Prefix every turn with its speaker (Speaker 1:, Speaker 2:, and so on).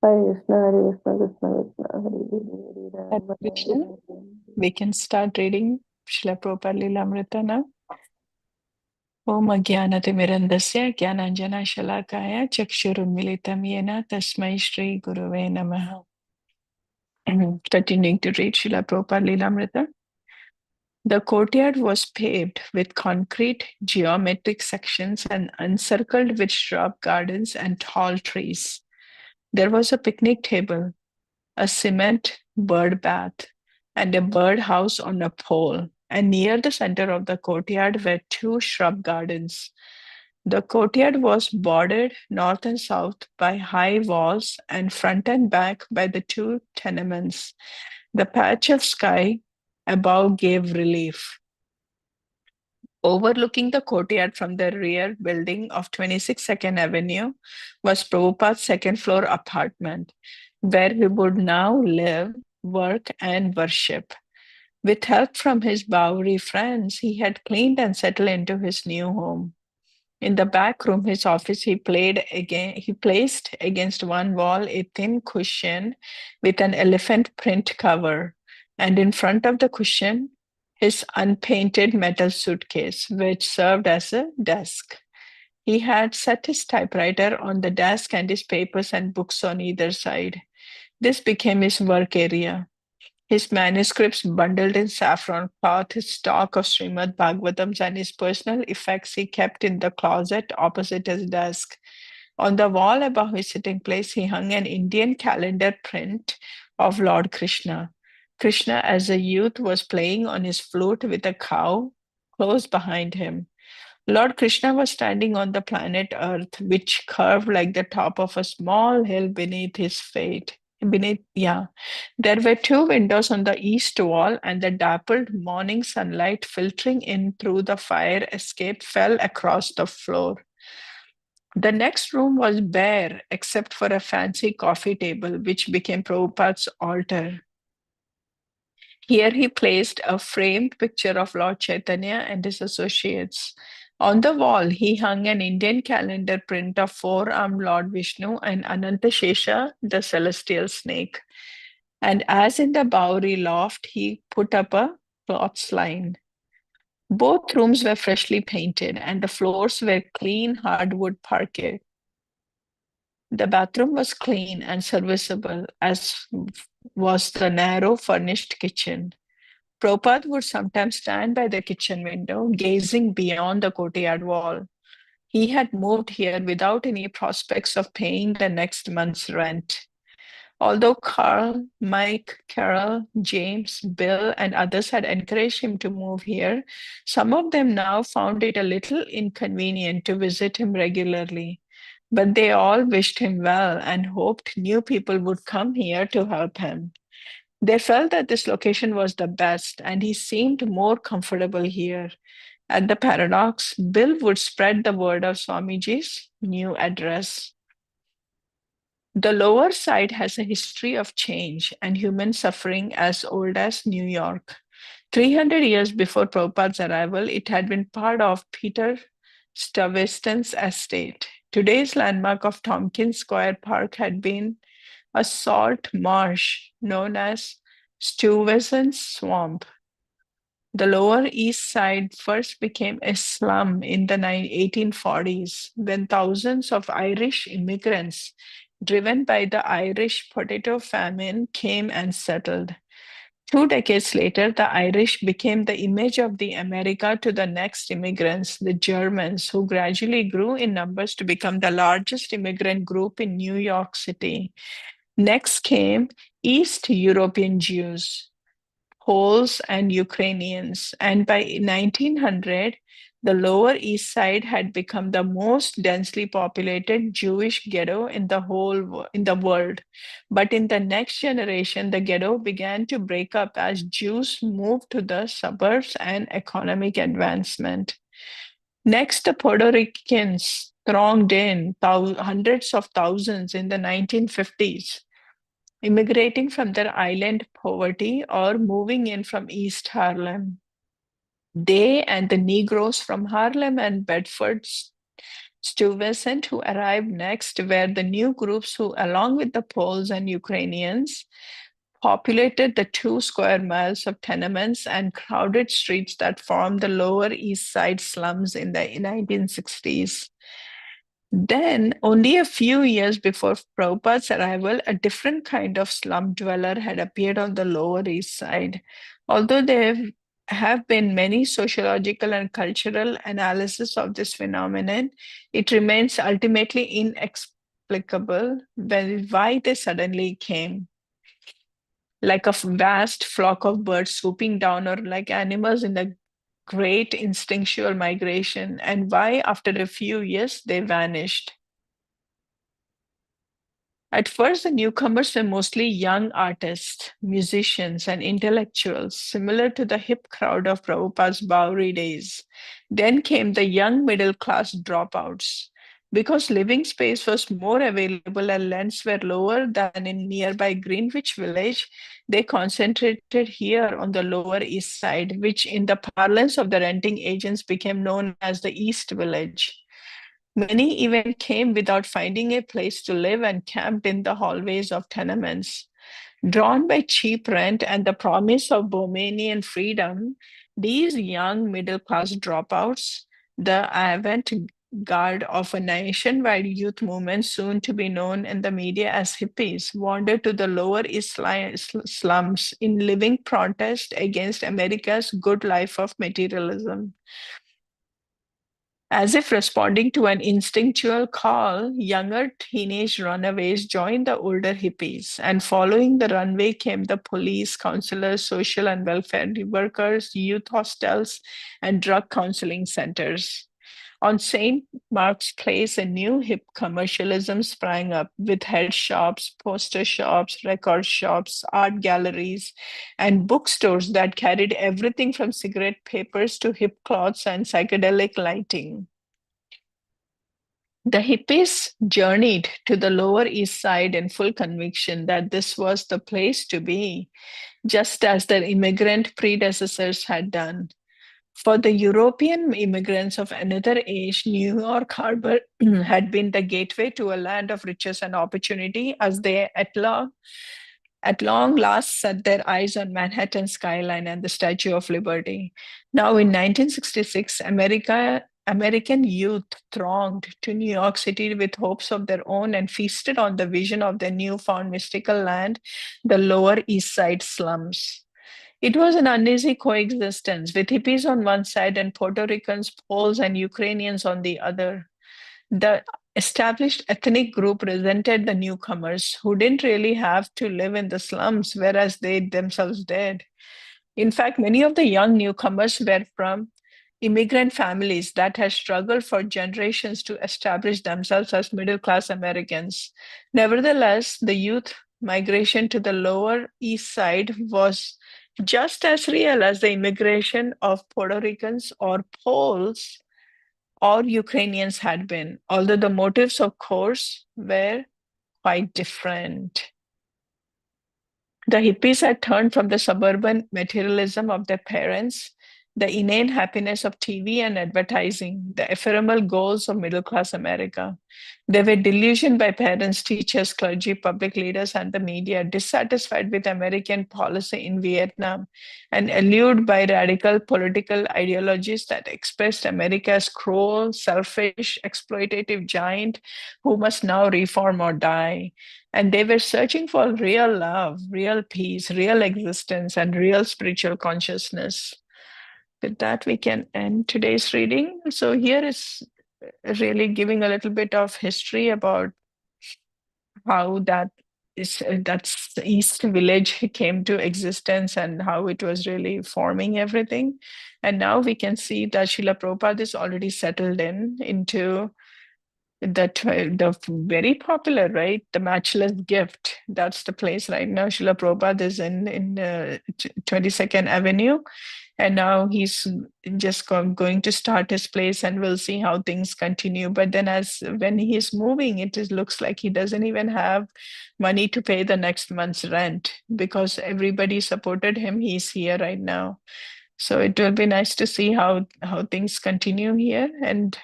Speaker 1: Hare Krishna, Krishna Krishna, Hare
Speaker 2: Hare
Speaker 1: Ram,
Speaker 2: Krishna.
Speaker 1: Hare Ram.
Speaker 2: We can start reading Srila Prabhupada Lilamrita now. Om Ajnanatimirandasya Jnananjana Shalakaya Chakshurunmilitam Yena Tasmai Shri Guruve Namaha. Continuing to read Srila Prabhupada Lilamrita. The courtyard was paved with concrete geometric sections and encircled with shrub gardens and tall trees. There was a picnic table, a cement bird bath, and a bird house on a pole. And near the center of the courtyard were two shrub gardens. The courtyard was bordered north and south by high walls and front and back by the two tenements. The patch of sky above gave relief. Overlooking the courtyard from the rear building of 26 Second Avenue was Prabhupada's second floor apartment, where he would now live, work, and worship. With help from his Bowery friends, he had cleaned and settled into his new home. In the back room, his office, he placed against one wall a thin cushion with an elephant print cover, and in front of the cushion, his unpainted metal suitcase, which served as a desk. He had set his typewriter on the desk and his papers and books on either side. This became his work area. His manuscripts bundled in saffron cloth, his stock of Srimad Bhagavatams, and his personal effects he kept in the closet opposite his desk. On the wall above his sitting place, he hung an Indian calendar print of Lord Krishna. Krishna, as a youth, was playing on his flute with a cow close behind him. Lord Krishna was standing on the planet Earth, which curved like the top of a small hill beneath his feet. There were two windows on the east wall, and the dappled morning sunlight filtering in through the fire escape fell across the floor. The next room was bare except for a fancy coffee table, which became Prabhupada's altar. Here he placed a framed picture of Lord Chaitanya and his associates. On the wall, he hung an Indian calendar print of four-armed Lord Vishnu and Anantashesha, the celestial snake. And as in the Bowery loft, he put up a clothesline. Both rooms were freshly painted, and the floors were clean hardwood parquet. The bathroom was clean and serviceable, as was the narrow furnished kitchen. Prabhupada would sometimes stand by the kitchen window, gazing beyond the courtyard wall. He had moved here without any prospects of paying the next month's rent. Although Carl, Mike, Carol, James, Bill, and others had encouraged him to move here, some of them now found it a little inconvenient to visit him regularly. But they all wished him well and hoped new people would come here to help him. They felt that this location was the best, and he seemed more comfortable here. At the Paradox, Bill would spread the word of Swamiji's new address. The lower side has a history of change and human suffering as old as New York. 300 years before Prabhupada's arrival, it had been part of Peter Stuyvesant's estate. Today's landmark of Tompkins Square Park had been a salt marsh known as Stuyvesant's Swamp. The Lower East Side first became a slum in the 1840s when thousands of Irish immigrants, driven by the Irish potato famine, came and settled. 2 decades later, the Irish became the image of the America to the next immigrants, the Germans, who gradually grew in numbers to become the largest immigrant group in New York City. Next came East European Jews, Poles, and Ukrainians. And by 1900, the Lower East Side had become the most densely populated Jewish ghetto in the world. But in the next generation, the ghetto began to break up as Jews moved to the suburbs and economic advancement. Next, the Puerto Ricans thronged in hundreds of thousands in the 1950s, immigrating from their island poverty or moving in from East Harlem. They and the Negroes from Harlem and Bedford Stuyvesant, who arrived next, were the new groups who, along with the Poles and Ukrainians, populated the 2 square miles of tenements and crowded streets that formed the Lower East Side slums in the 1960s. Then, only a few years before Prabhupada's arrival, a different kind of slum dweller had appeared on the Lower East Side. Although there have been many sociological and cultural analysis of this phenomenon, it remains ultimately inexplicable why they suddenly came. Like a vast flock of birds swooping down, or like animals in a great instinctual migration, and why, after a few years, they vanished. At first, the newcomers were mostly young artists, musicians, and intellectuals, similar to the hip crowd of Prabhupada's Bowery days. Then came the young middle class dropouts. Because living space was more available and rents were lower than in nearby Greenwich Village, they concentrated here on the Lower East Side, which in the parlance of the renting agents became known as the East Village. Many even came without finding a place to live and camped in the hallways of tenements. Drawn by cheap rent and the promise of Bohemian freedom, these young middle class dropouts, the avant garde of a nationwide youth movement soon to be known in the media as hippies, wandered to the Lower East slums in living protest against America's good life of materialism. As if responding to an instinctual call, younger teenage runaways joined the older hippies, and following the runway came the police, counselors, social and welfare workers, youth hostels, and drug counseling centers. On St. Mark's Place, a new hip commercialism sprang up with head shops, poster shops, record shops, art galleries, and bookstores that carried everything from cigarette papers to hip cloths and psychedelic lighting. The hippies journeyed to the Lower East Side in full conviction that this was the place to be, just as their immigrant predecessors had done. For the European immigrants of another age, New York Harbor had been the gateway to a land of riches and opportunity as they at long last set their eyes on Manhattan skyline and the Statue of Liberty. Now in 1966, American youth thronged to New York City with hopes of their own and feasted on the vision of their newfound mystical land, the Lower East Side slums. It was an uneasy coexistence with hippies on one side and Puerto Ricans, Poles, and Ukrainians on the other. The established ethnic group resented the newcomers who didn't really have to live in the slums, whereas they themselves did. In fact, many of the young newcomers were from immigrant families that had struggled for generations to establish themselves as middle class Americans. Nevertheless, the youth migration to the Lower East Side was just as real as the immigration of Puerto Ricans or Poles or Ukrainians had been, although the motives, of course, were quite different. The hippies had turned from the suburban materialism of their parents, the inane happiness of TV and advertising, the ephemeral goals of middle class America. They were delusioned by parents, teachers, clergy, public leaders, and the media, dissatisfied with American policy in Vietnam, and allured by radical political ideologies that expressed America as cruel, selfish, exploitative giant who must now reform or die. And they were searching for real love, real peace, real existence, and real spiritual consciousness. With that, we can end today's reading. So here is really giving a little bit of history about how that's the East Village came to existence and how it was really forming everything. And now we can see that Srila Prabhupada is already settled into the very popular, right? The Matchless Gift. That's the place right now. Srila Prabhupada is in 22nd Avenue, and now he's just going to start his place, and we'll see how things continue. But then, as when he's moving, looks like he doesn't even have money to pay the next month's rent because everybody supported him. He's here right now, so it will be nice to see how things continue here and